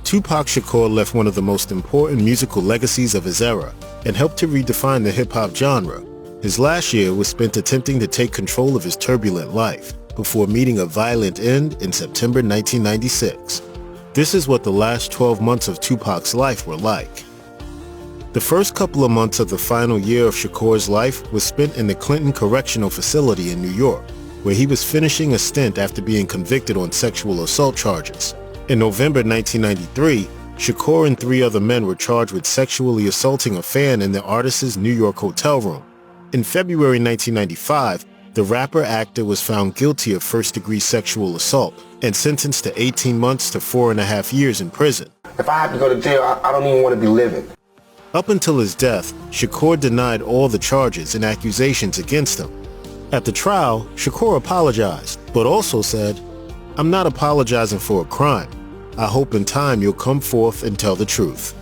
Tupac Shakur left one of the most important musical legacies of his era and helped to redefine the hip-hop genre. His last year was spent attempting to take control of his turbulent life before meeting a violent end in September 1996. This is what the last 12 months of Tupac's life were like. The first couple of months of the final year of Shakur's life was spent in the Clinton Correctional Facility in New York, where he was finishing a stint after being convicted on sexual assault charges. In November 1993, Shakur and 3 other men were charged with sexually assaulting a fan in the artist's New York hotel room. In February 1995, the rapper-actor was found guilty of first-degree sexual assault and sentenced to 18 months to 4.5 years in prison. If I have to go to jail, I don't even want to be living. Up until his death, Shakur denied all the charges and accusations against him. At the trial, Shakur apologized, but also said, "I'm not apologizing for a crime. I hope in time you'll come forth and tell the truth."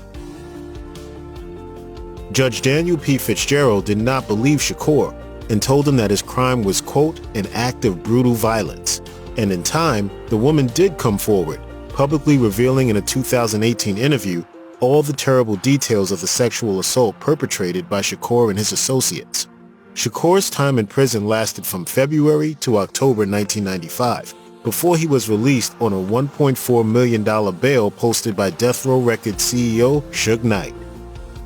Judge Daniel P. Fitzgerald did not believe Shakur and told him that his crime was, quote, "an act of brutal violence." And in time, the woman did come forward, publicly revealing in a 2018 interview all the terrible details of the sexual assault perpetrated by Shakur and his associates. Shakur's time in prison lasted from February to October 1995. Before he was released on a $1.4 million bail posted by Death Row Records CEO Suge Knight.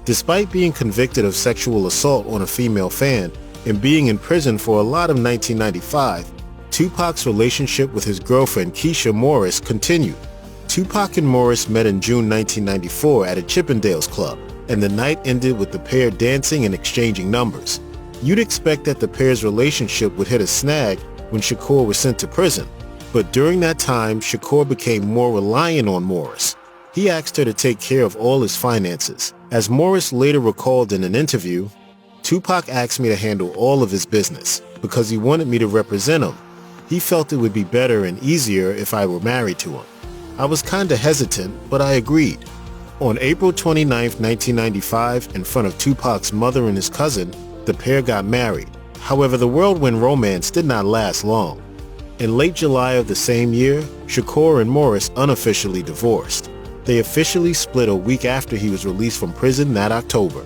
Despite being convicted of sexual assault on a female fan and being in prison for a lot of 1995, Tupac's relationship with his girlfriend Keisha Morris continued. Tupac and Morris met in June 1994 at a Chippendales club, and the night ended with the pair dancing and exchanging numbers. You'd expect that the pair's relationship would hit a snag when Shakur was sent to prison. But during that time, Shakur became more reliant on Morris. He asked her to take care of all his finances. As Morris later recalled in an interview, "Tupac asked me to handle all of his business because he wanted me to represent him. He felt it would be better and easier if I were married to him. I was kinda hesitant, but I agreed." On April 29, 1995, in front of Tupac's mother and his cousin, the pair got married. However, the whirlwind romance did not last long. In late July of the same year, Shakur and Morris unofficially divorced. They officially split a week after he was released from prison that October.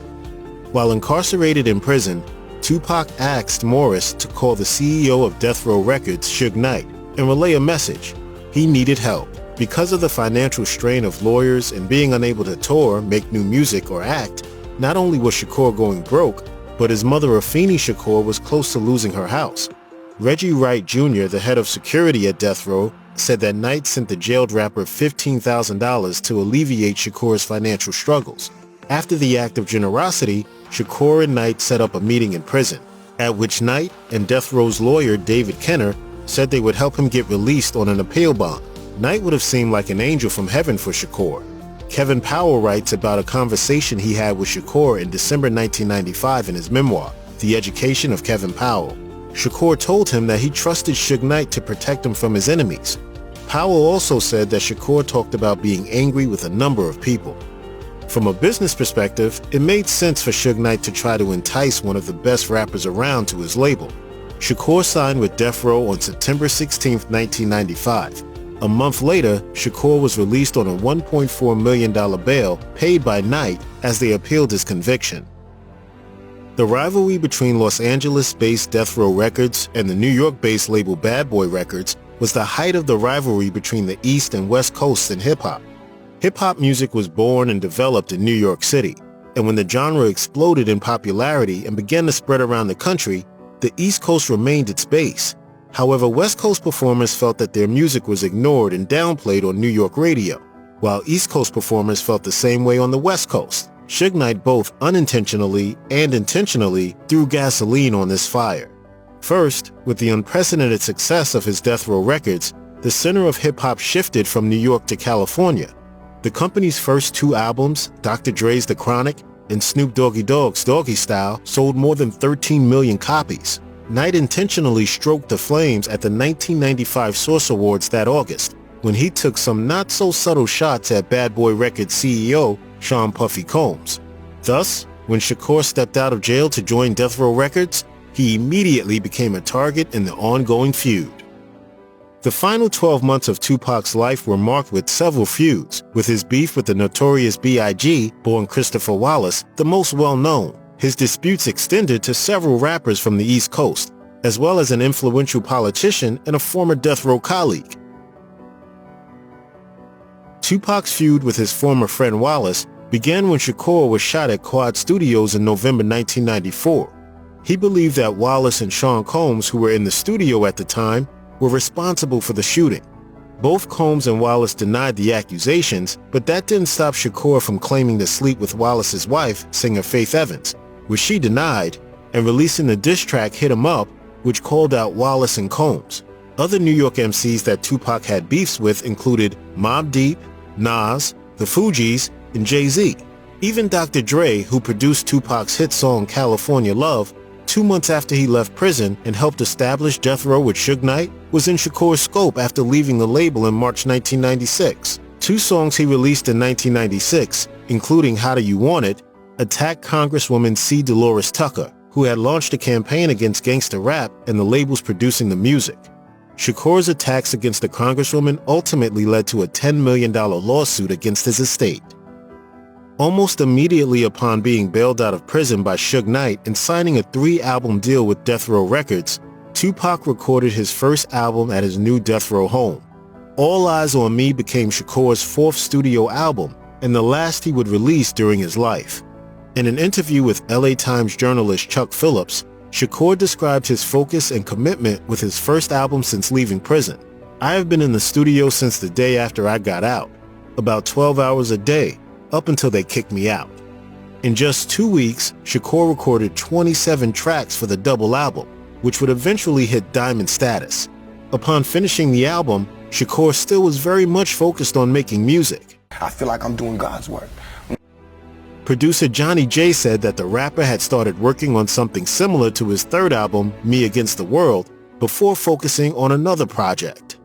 While incarcerated in prison, Tupac asked Morris to call the CEO of Death Row Records, Suge Knight, and relay a message. He needed help. Because of the financial strain of lawyers and being unable to tour, make new music, or act, not only was Shakur going broke, but his mother Afeni Shakur was close to losing her house. Reggie Wright Jr., the head of security at Death Row, said that Knight sent the jailed rapper $15,000 to alleviate Shakur's financial struggles. After the act of generosity, Shakur and Knight set up a meeting in prison, at which Knight and Death Row's lawyer David Kenner said they would help him get released on an appeal bond. Knight would have seemed like an angel from heaven for Shakur. Kevin Powell writes about a conversation he had with Shakur in December 1995 in his memoir, The Education of Kevin Powell. Shakur told him that he trusted Suge Knight to protect him from his enemies. Powell also said that Shakur talked about being angry with a number of people. From a business perspective, it made sense for Suge Knight to try to entice one of the best rappers around to his label. Shakur signed with Death Row on September 16, 1995. A month later, Shakur was released on a $1.4 million bail paid by Knight as they appealed his conviction. The rivalry between Los Angeles-based Death Row Records and the New York-based label Bad Boy Records was the height of the rivalry between the East and West Coasts in hip-hop. Hip-hop music was born and developed in New York City, and when the genre exploded in popularity and began to spread around the country, the East Coast remained its base. However, West Coast performers felt that their music was ignored and downplayed on New York radio, while East Coast performers felt the same way on the West Coast. Suge Knight both unintentionally and intentionally threw gasoline on this fire. First, with the unprecedented success of his Death Row Records, the center of hip-hop shifted from New York to California. The company's first 2 albums, Dr. Dre's The Chronic and Snoop Doggy Dogg's Doggy Style, sold more than 13 million copies. Knight intentionally stroked the flames at the 1995 Source Awards that August, when he took some not-so-subtle shots at Bad Boy Records CEO Sean Puffy Combs. Thus, when Shakur stepped out of jail to join Death Row Records, he immediately became a target in the ongoing feud. The final 12 months of Tupac's life were marked with several feuds, with his beef with the notorious B.I.G., born Christopher Wallace, the most well-known. His disputes extended to several rappers from the East Coast, as well as an influential politician and a former death row colleague. Tupac's feud with his former friend Wallace began when Shakur was shot at Quad Studios in November 1994. He believed that Wallace and Sean Combs, who were in the studio at the time, were responsible for the shooting. Both Combs and Wallace denied the accusations, but that didn't stop Shakur from claiming to sleep with Wallace's wife, singer Faith Evans, which she denied, and releasing the diss track Hit 'Em Up, which called out Wallace and Combs. Other New York MCs that Tupac had beefs with included Mobb Deep, Nas, the Fugees, and Jay-Z. Even Dr. Dre, who produced Tupac's hit song California Love, 2 months after he left prison and helped establish Death Row with Suge Knight, was in Shakur's scope after leaving the label in March 1996. 2 songs he released in 1996, including How Do You Want It, attacked Congresswoman C. Dolores Tucker, who had launched a campaign against gangsta rap and the labels producing the music. Shakur's attacks against the Congresswoman ultimately led to a $10 million lawsuit against his estate. Almost immediately upon being bailed out of prison by Suge Knight and signing a 3-album deal with Death Row Records, Tupac recorded his first album at his new Death Row home. All Eyes on Me became Shakur's 4th studio album and the last he would release during his life. In an interview with LA Times journalist Chuck Phillips, Shakur described his focus and commitment with his first album since leaving prison. "I have been in the studio since the day after I got out, about 12 hours a day, up until they kicked me out." In just 2 weeks, Shakur recorded 27 tracks for the double album, which would eventually hit diamond status. Upon finishing the album, Shakur still was very much focused on making music. I feel like I'm doing God's work. Producer Johnny J said that the rapper had started working on something similar to his 3rd album, Me Against the World, before focusing on another project.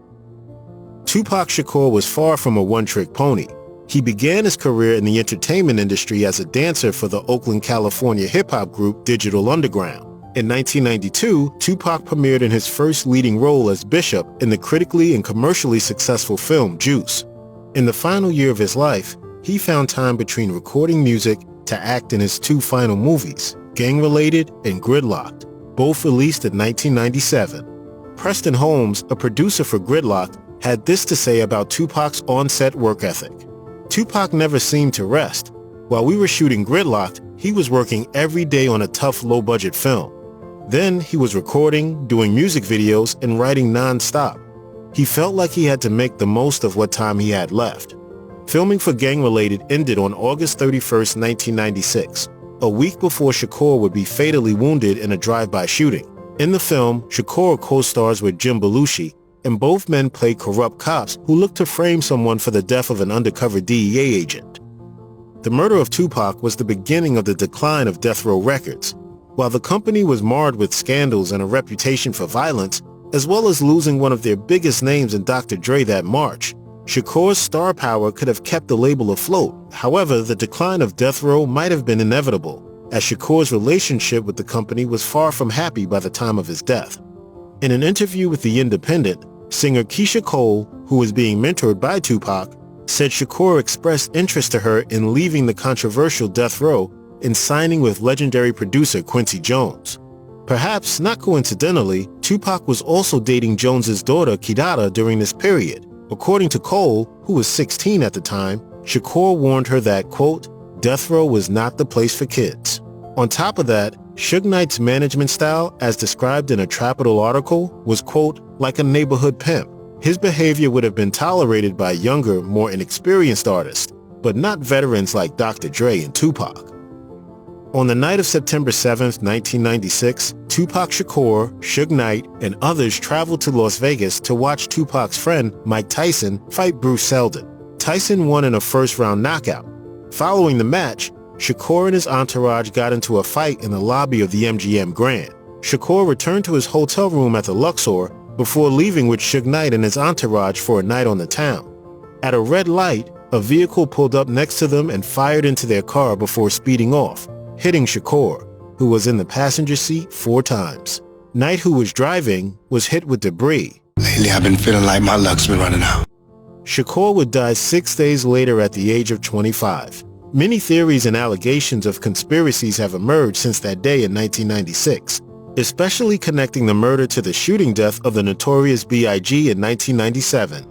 Tupac Shakur was far from a one-trick pony. He began his career in the entertainment industry as a dancer for the Oakland, California hip-hop group Digital Underground. In 1992, Tupac premiered in his first leading role as Bishop in the critically and commercially successful film Juice. In the final year of his life, he found time between recording music to act in his 2 final movies, Gang Related and Gridlocked, both released in 1997. Preston Holmes, a producer for Gridlocked, had this to say about Tupac's on-set work ethic. "Tupac never seemed to rest. While we were shooting Gridlocked, he was working every day on a tough low-budget film. Then he was recording, doing music videos, and writing non-stop. He felt like he had to make the most of what time he had left." Filming for Gang Related ended on August 31, 1996, a week before Shakur would be fatally wounded in a drive-by shooting. In the film, Shakur co-stars with Jim Belushi, and both men play corrupt cops who look to frame someone for the death of an undercover DEA agent. The murder of Tupac was the beginning of the decline of Death Row Records. While the company was marred with scandals and a reputation for violence, as well as losing one of their biggest names in Dr. Dre that March, Shakur's star power could have kept the label afloat. However, the decline of Death Row might have been inevitable, as Shakur's relationship with the company was far from happy by the time of his death. In an interview with The Independent, singer Keisha Cole, who was being mentored by Tupac, said Shakur expressed interest to her in leaving the controversial Death Row and signing with legendary producer Quincy Jones. Perhaps not coincidentally, Tupac was also dating Jones's daughter Kidada during this period. According to Cole, who was 16 at the time, Shakur warned her that, quote, "Death Row was not the place for kids." On top of that, Suge Knight's management style, as described in a Trapital article, was, quote, "like a neighborhood pimp." His behavior would have been tolerated by younger, more inexperienced artists, but not veterans like Dr. Dre and Tupac. On the night of September 7, 1996, Tupac Shakur, Suge Knight, and others traveled to Las Vegas to watch Tupac's friend, Mike Tyson, fight Bruce Seldon. Tyson won in a first-round knockout. Following the match, Shakur and his entourage got into a fight in the lobby of the MGM Grand. Shakur returned to his hotel room at the Luxor before leaving with Suge Knight and his entourage for a night on the town. At a red light, a vehicle pulled up next to them and fired into their car before speeding off, hitting Shakur, who was in the passenger seat 4 times. Knight, who was driving, was hit with debris, Lately, I've been feeling like my luck's been running out. Shakur would die 6 days later at the age of 25. Many theories and allegations of conspiracies have emerged since that day in 1996, especially connecting the murder to the shooting death of the notorious B.I.G. in 1997.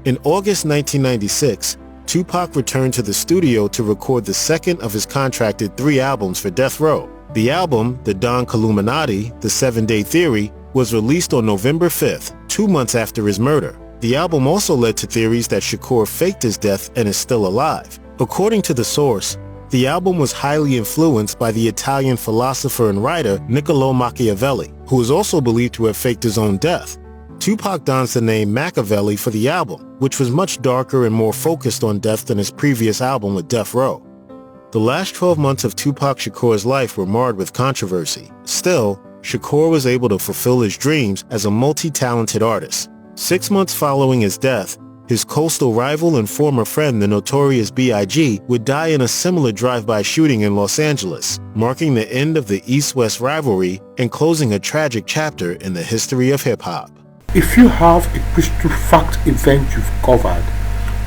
In August 1996, Tupac returned to the studio to record the second of his contracted 3 albums for Death Row. The album, The Don Illuminati, The 7-Day Theory, was released on November 5th, 2 months after his murder. The album also led to theories that Shakur faked his death and is still alive. According to the source, the album was highly influenced by the Italian philosopher and writer Niccolò Machiavelli, who is also believed to have faked his own death. Tupac dons the name Machiavelli for the album, which was much darker and more focused on death than his previous album with Death Row. The last 12 months of Tupac Shakur's life were marred with controversy. Still, Shakur was able to fulfill his dreams as a multi-talented artist. 6 months following his death, his coastal rival and former friend, the notorious B.I.G., would die in a similar drive-by shooting in Los Angeles, marking the end of the East-West rivalry and closing a tragic chapter in the history of hip-hop. If you have a Crystalfact event you've covered,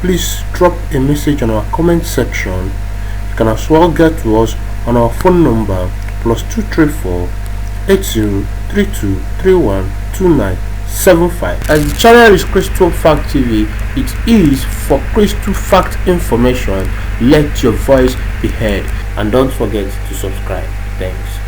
please drop a message on our comment section. You can as well get to us on our phone number +234 8032 312975. As the channel is Crystalfact TV, it is for Crystalfact information. Let your voice be heard, and don't forget to subscribe. Thanks.